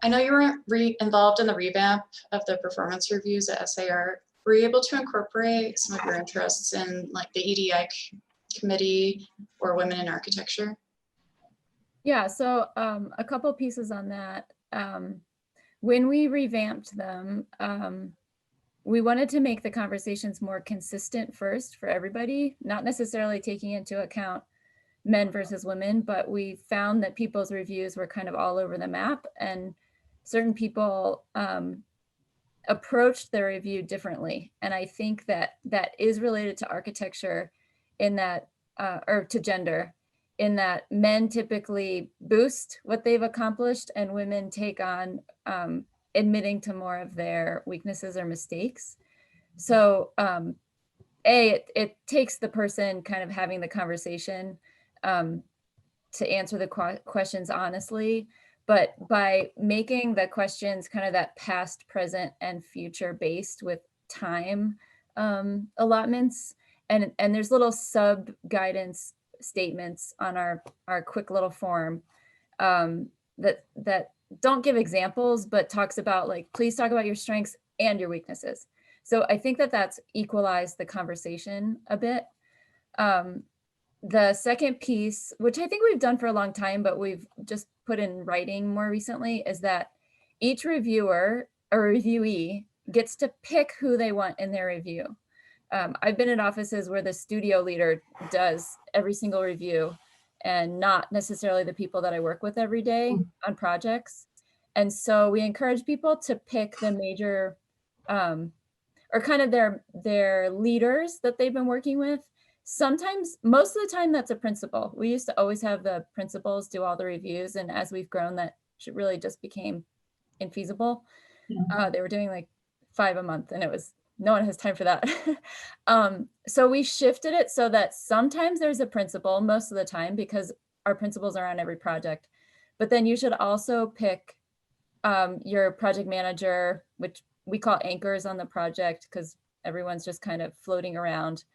I know you were involved in the revamp of the performance reviews at SAR. Were you able to incorporate some of your interests in like the EDI committee or women in architecture? Yeah, so a couple pieces on that. When we revamped them, we wanted to make the conversations more consistent first for everybody, not necessarily taking into account men versus women, but we found that people's reviews were kind of all over the map, and certain people approached their review differently. And I think that that is related to architecture in that, or to gender, in that men typically boost what they've accomplished and women take on admitting to more of their weaknesses or mistakes. So it takes the person kind of having the conversation to answer the questions honestly, but by making the questions kind of that past, present, and future based with time allotments, and there's little sub guidance statements on our quick little form that don't give examples, but talks about like, please talk about your strengths and your weaknesses. So I think that that's equalized the conversation a bit. The second piece, which I think we've done for a long time, but we've just put in writing more recently, is that each reviewer or reviewee gets to pick who they want in their review. I've been in offices where the studio leader does every single review and not necessarily the people that I work with every day on projects. And so we encourage people to pick the major or kind of their leaders that they've been working with. Sometimes, most of the time, that's a principal. We used to always have the principals do all the reviews, and as we've grown, that really just became infeasible. They were doing like 5 a month, and it was, no one has time for that. So we shifted it so that sometimes there's a principal, most of the time, because our principals are on every project. But then you should also pick your project manager, which we call anchors on the project because everyone's just kind of floating around.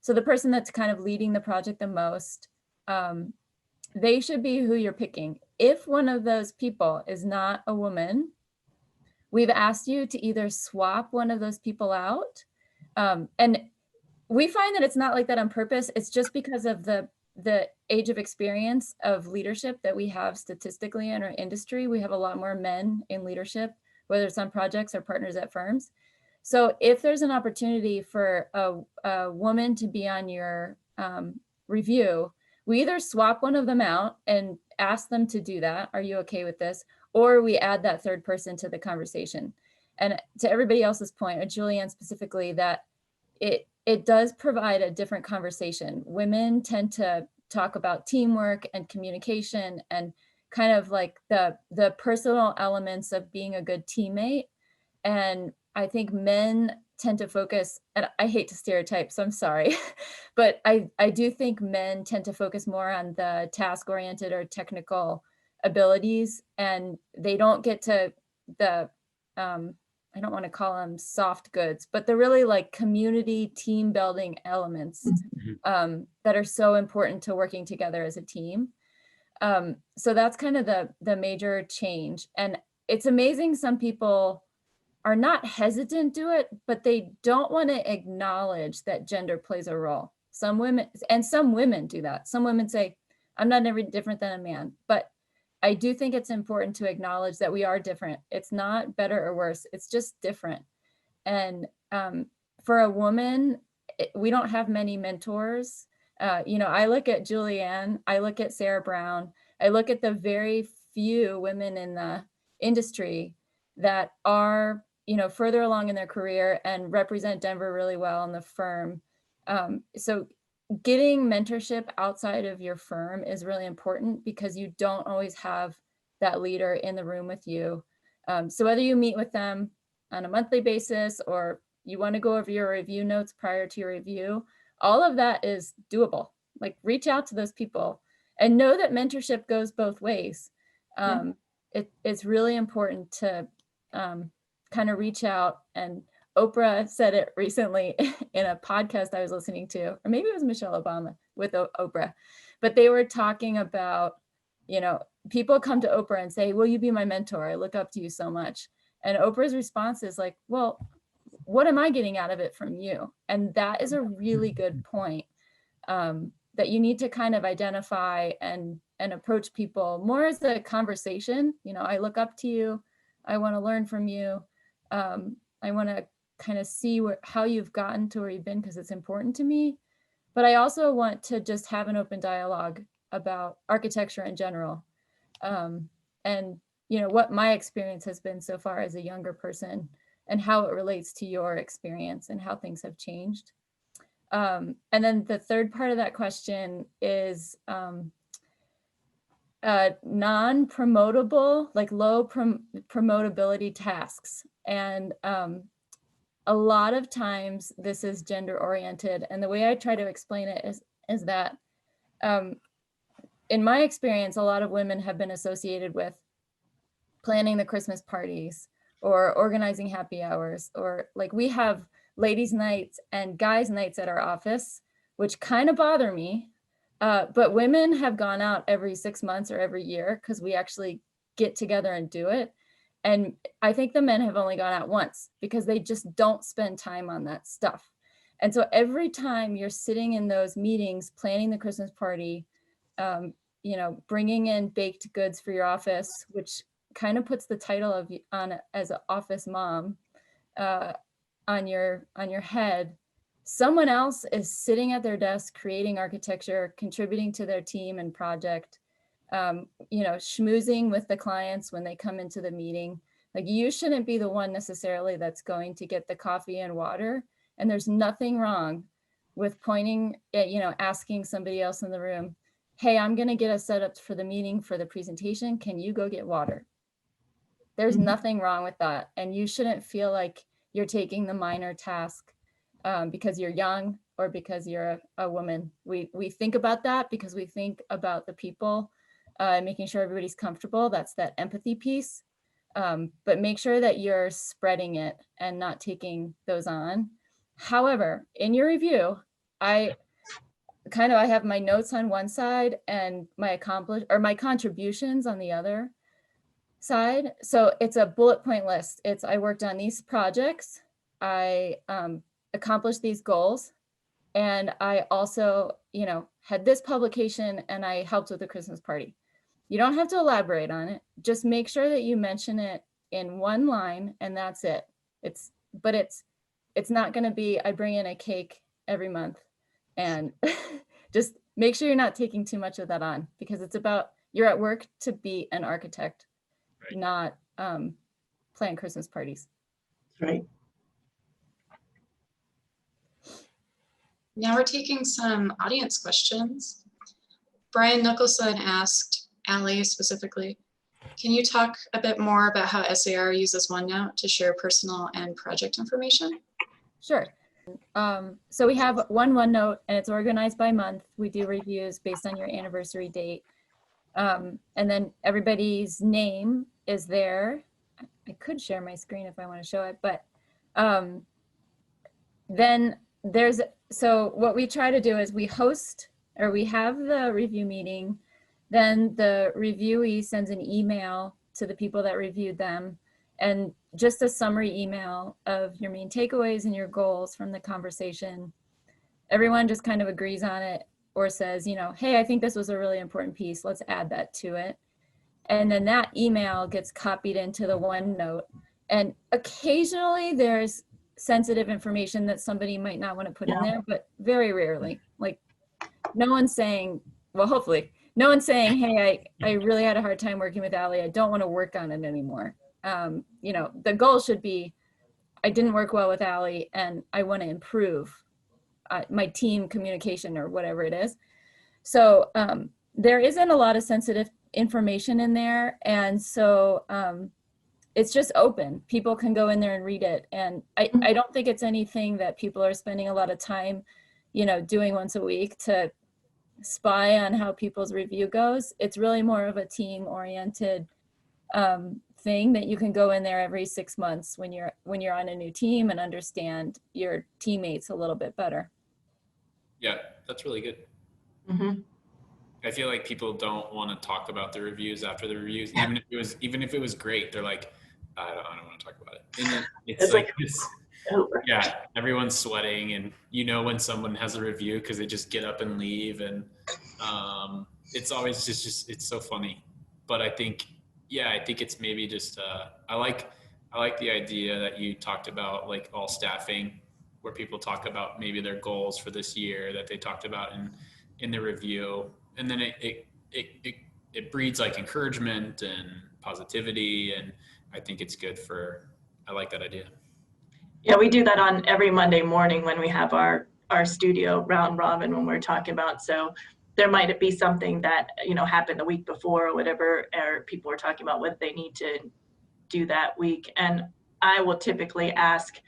So the person that's kind of leading the project the most, they should be who you're picking. If one of those people is not a woman, we've asked you to either swap one of those people out. And we find that it's not like that on purpose. It's just because of the age of experience of leadership that we have statistically in our industry. We have a lot more men in leadership, whether it's on projects or partners at firms. So if there's an opportunity for a woman to be on your review, we either swap one of them out and ask them to do that. Are you okay with this? Or we add that third person to the conversation. And to everybody else's point, or Julianne specifically, that it does provide a different conversation. Women tend to talk about teamwork and communication and kind of like the personal elements of being a good teammate. And I think men tend to focus, and I hate to stereotype, so I'm sorry, but I do think men tend to focus more on the task-oriented or technical abilities, and they don't get to the, I don't want to call them soft goods, but the really like community team building elements that are so important to working together as a team. So that's kind of the major change. And it's amazing some people are not hesitant to it, but they don't want to acknowledge that gender plays a role. Some women do that. Some women say, I'm not any different than a man, but I do think it's important to acknowledge that we are different. It's not better or worse, it's just different. And for a woman, we don't have many mentors. I look at Julianne, I look at Sarah Brown, I look at the very few women in the industry that are further along in their career and represent Denver really well in the firm. So getting mentorship outside of your firm is really important because you don't always have that leader in the room with you. So whether you meet with them on a monthly basis or you want to go over your review notes prior to your review, all of that is doable. Like reach out to those people and know that mentorship goes both ways. It's really important to kind of reach out, and Oprah said it recently in a podcast I was listening to, or maybe it was Michelle Obama with Oprah, but they were talking about, people come to Oprah and say, will you be my mentor? I look up to you so much. And Oprah's response is like, well, what am I getting out of it from you? And that is a really good point, that you need to kind of identify and approach people more as a conversation. I look up to you. I want to learn from you. I want to kind of see how you've gotten to where you've been, because it's important to me. But I also want to just have an open dialogue about architecture in general. And what my experience has been so far as a younger person, and how it relates to your experience and how things have changed. And then the third part of that question is non-promotable, like low promotability tasks. And a lot of times this is gender oriented. And the way I try to explain it is that in my experience, a lot of women have been associated with planning the Christmas parties or organizing happy hours, or like we have ladies' nights and guys' nights at our office, which kind of bother me. But women have gone out every 6 months or every year because we actually get together and do it. And I think the men have only gone out once because they just don't spend time on that stuff. And so every time you're sitting in those meetings, planning the Christmas party, bringing in baked goods for your office, which kind of puts the title on as an office mom on your head. Someone else is sitting at their desk, creating architecture, contributing to their team and project, schmoozing with the clients when they come into the meeting. Like, you shouldn't be the one necessarily that's going to get the coffee and water. And there's nothing wrong with pointing at, asking somebody else in the room, hey, I'm going to get us set up for the meeting for the presentation. Can you go get water? There's nothing wrong with that. And you shouldn't feel like you're taking the minor task because you're young or because you're a woman. We think about that because we think about the people, making sure everybody's comfortable. That's that empathy piece. But make sure that you're spreading it and not taking those on. However, in your review, I have my notes on one side and my contributions on the other side. So it's a bullet point list. I worked on these projects. I accomplished these goals. And I also, had this publication and I helped with the Christmas party. You don't have to elaborate on it. Just make sure that you mention it in one line and that's it. It's not going to be, I bring in a cake every month, and just make sure you're not taking too much of that on, because it's about, you're at work to be an architect, right, not plan Christmas parties. Right. Now we're taking some audience questions. Brian Nicholson asked Allie specifically, can you talk a bit more about how SAR uses OneNote to share personal and project information? Sure. So we have OneNote and it's organized by month. We do reviews based on your anniversary date. And then everybody's name is there. I could share my screen if I want to show it, but then so what we try to do is we have the review meeting, then the reviewee sends an email to the people that reviewed them, and just a summary email of your main takeaways and your goals from the conversation. Everyone just kind of agrees on it or says, hey, I think this was a really important piece. Let's add that to it. And then that email gets copied into the OneNote. And occasionally there's sensitive information that somebody might not want to put in there, but very rarely. Like, no one's saying, well, hopefully, no one's saying, hey, I really had a hard time working with Allie. I don't want to work on it anymore. The goal should be, I didn't work well with Allie and I want to improve my team communication or whatever it is. So there isn't a lot of sensitive information in there. And so it's just open. People can go in there and read it. And I don't think it's anything that people are spending a lot of time, you know, doing once a week to spy on how people's review goes. It's really more of a team oriented thing that you can go in there every 6 months when you're on a new team and understand your teammates a little bit better. Yeah, that's really good. I feel like people don't want to talk about the reviews after the reviews, even if it was great. They're like, I don't want to talk about it. And then it's like this, yeah, everyone's sweating, and you know when someone has a review because they just get up and leave, and it's always just it's so funny. But I think it's maybe just I like the idea that you talked about, like all staffing, where people talk about maybe their goals for this year that they talked about in the review, and then it breeds like encouragement and positivity, and I think it's good I like that idea. Yeah, we do that on every Monday morning when we have our studio round robin when we're talking about, so there might be something that, you know, happened the week before or whatever, or people are talking about what they need to do that week. And I will typically ask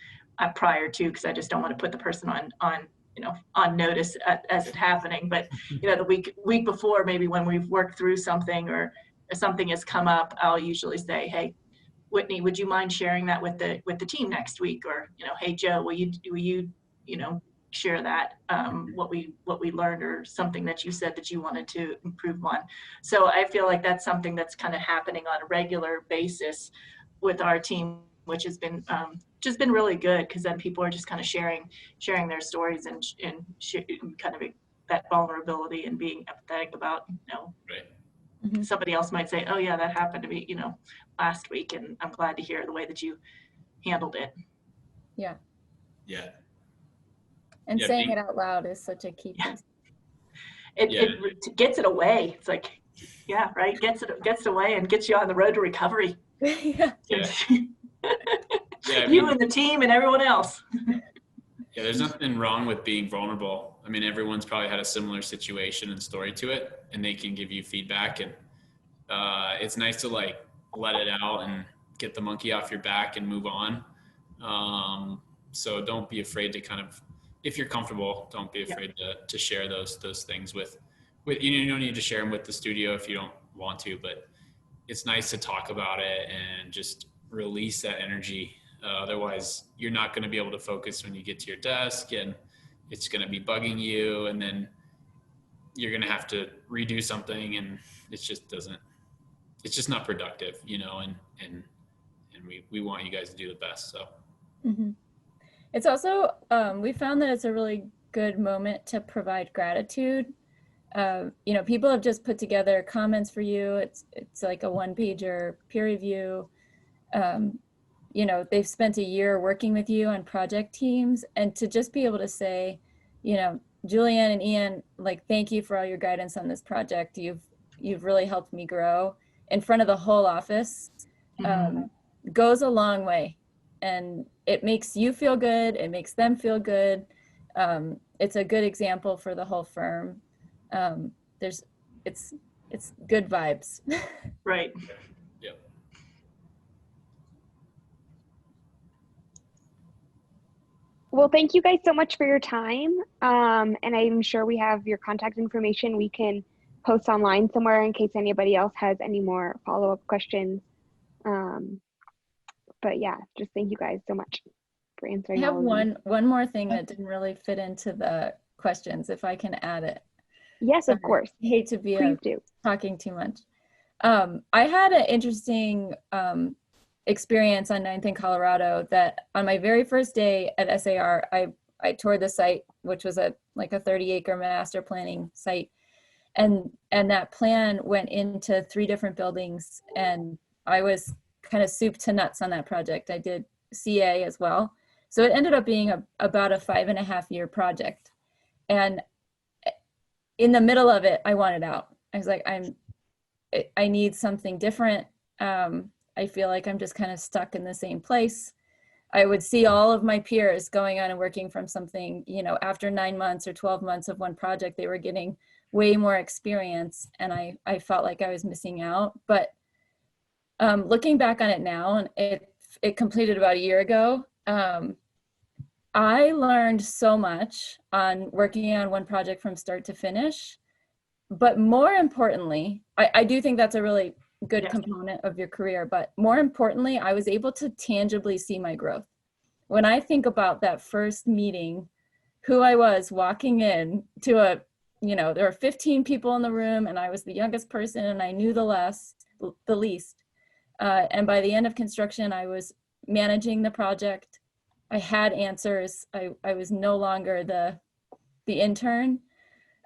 prior to, because I just don't want to put the person on notice as it's happening. But, you know, the week before, maybe when we've worked through something or something has come up, I'll usually say, hey, Whitney, would you mind sharing that with the team next week? Or, you know, hey, Joe, will you share that, what we learned or something that you said that you wanted to improve on. So I feel like that's something that's kind of happening on a regular basis with our team, which has been just been really good, because then people are just kind of sharing their stories and kind of that vulnerability and being empathetic about, you know, right. Somebody else might say, oh yeah, that happened to me, you know, last week, and I'm glad to hear the way that you handled it. Yeah. Yeah. And saying it out loud is such a key piece. It gets it away. It's like, yeah, right. Gets it away and gets you on the road to recovery. Yeah. You and the team and everyone else. Yeah, there's nothing wrong with being vulnerable. I mean, everyone's probably had a similar situation and story to it, and they can give you feedback, and it's nice to like let it out and get the monkey off your back and move on. So don't be afraid to kind of, if you're comfortable, don't be afraid to share those things with you don't need to share them with the studio if you don't want to, but it's nice to talk about it and just release that energy. Otherwise you're not going to be able to focus when you get to your desk, and it's going to be bugging you, and then you're going to have to redo something, and it's just not productive, you know, and we want you guys to do the best. So it's also we found that it's a really good moment to provide gratitude. You know, people have just put together comments for you. It's like a 1-pager peer review. You know, they've spent a year working with you on project teams, and to just be able to say, you know, Julianne and Ian, like, thank you for all your guidance on this project. You've really helped me grow in front of the whole office. Goes a long way, and it makes you feel good. It makes them feel good. It's a good example for the whole firm. It's good vibes. Right. Yep. Well, thank you guys so much for your time. And I'm sure we have your contact information we can post online somewhere in case anybody else has any more follow-up questions. But yeah, just thank you guys so much for answering. I have one more thing that didn't really fit into the questions, if I can add it. Yes, of course. I hate to be talking too much. I had an interesting experience on 9th in Colorado that on my very first day at SAR, I toured the site, which was like a 30-acre master planning site. And that plan went into 3 different buildings, and I was kind of soup to nuts on that project. I did CA as well. So it ended up being about a 5.5-year project. And in the middle of it, I wanted out. I was like, I need something different. I feel like I'm just kind of stuck in the same place. I would see all of my peers going on and working from something, you know, after 9 months or 12 months of one project, they were getting way more experience. And I felt like I was missing out. But Looking back on it now, and it completed about a year ago, I learned so much on working on one project from start to finish. But more importantly, I do think that's a really good component of your career, but more importantly, I was able to tangibly see my growth. When I think about that first meeting, who I was walking in to a, there were 15 people in the room and I was the youngest person and I knew the least. And by the end of construction, I was managing the project. I had answers. I was no longer the intern.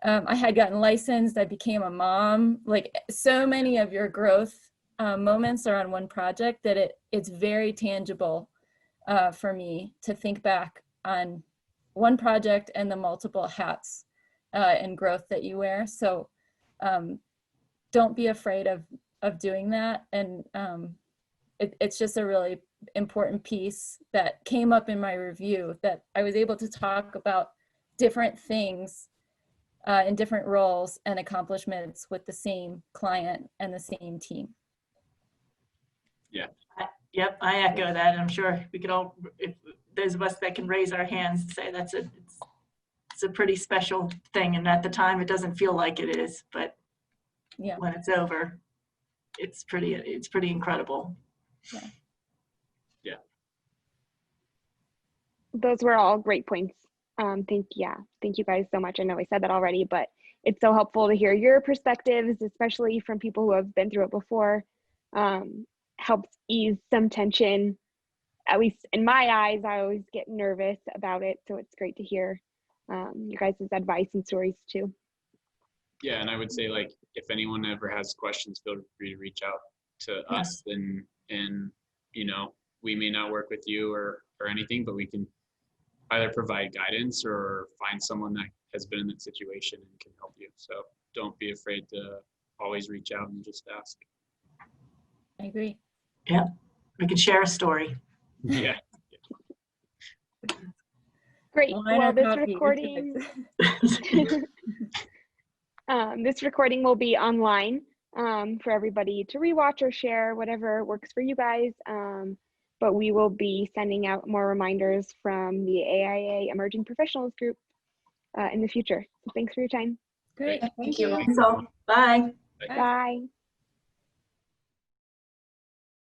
I had gotten licensed. I became a mom. Like, so many of your growth moments are on one project that it's very tangible for me to think back on one project and the multiple hats and growth that you wear. So don't be afraid of doing that. And it's just a really important piece that came up in my review, that I was able to talk about different things in different roles and accomplishments with the same client and the same team. Yeah. Yep, I echo that. And I'm sure we could all, if those of us that can raise our hands, say it's a pretty special thing. And at the time, it doesn't feel like it is, but yeah, when it's over, it's pretty incredible. Yeah. Yeah. Those were all great points. Thank you guys so much. I know I said that already, but it's so helpful to hear your perspectives, especially from people who have been through it before. Helps ease some tension. At least in my eyes, I always get nervous about it, so it's great to hear you guys' advice and stories too. Yeah, and I would say, like, if anyone ever has questions, feel free to reach out to us, and we may not work with you or anything, but we can either provide guidance or find someone that has been in that situation and can help you. So don't be afraid to always reach out and just ask. I agree. Yeah, we can share a story. Yeah. Great. Wine Well, or this coffee, recording, this recording will be online for everybody to rewatch or share, whatever works for you guys. But we will be sending out more reminders from the AIA Emerging Professionals Group in the future. So thanks for your time. Great. Thank you. So, bye. Bye. Bye.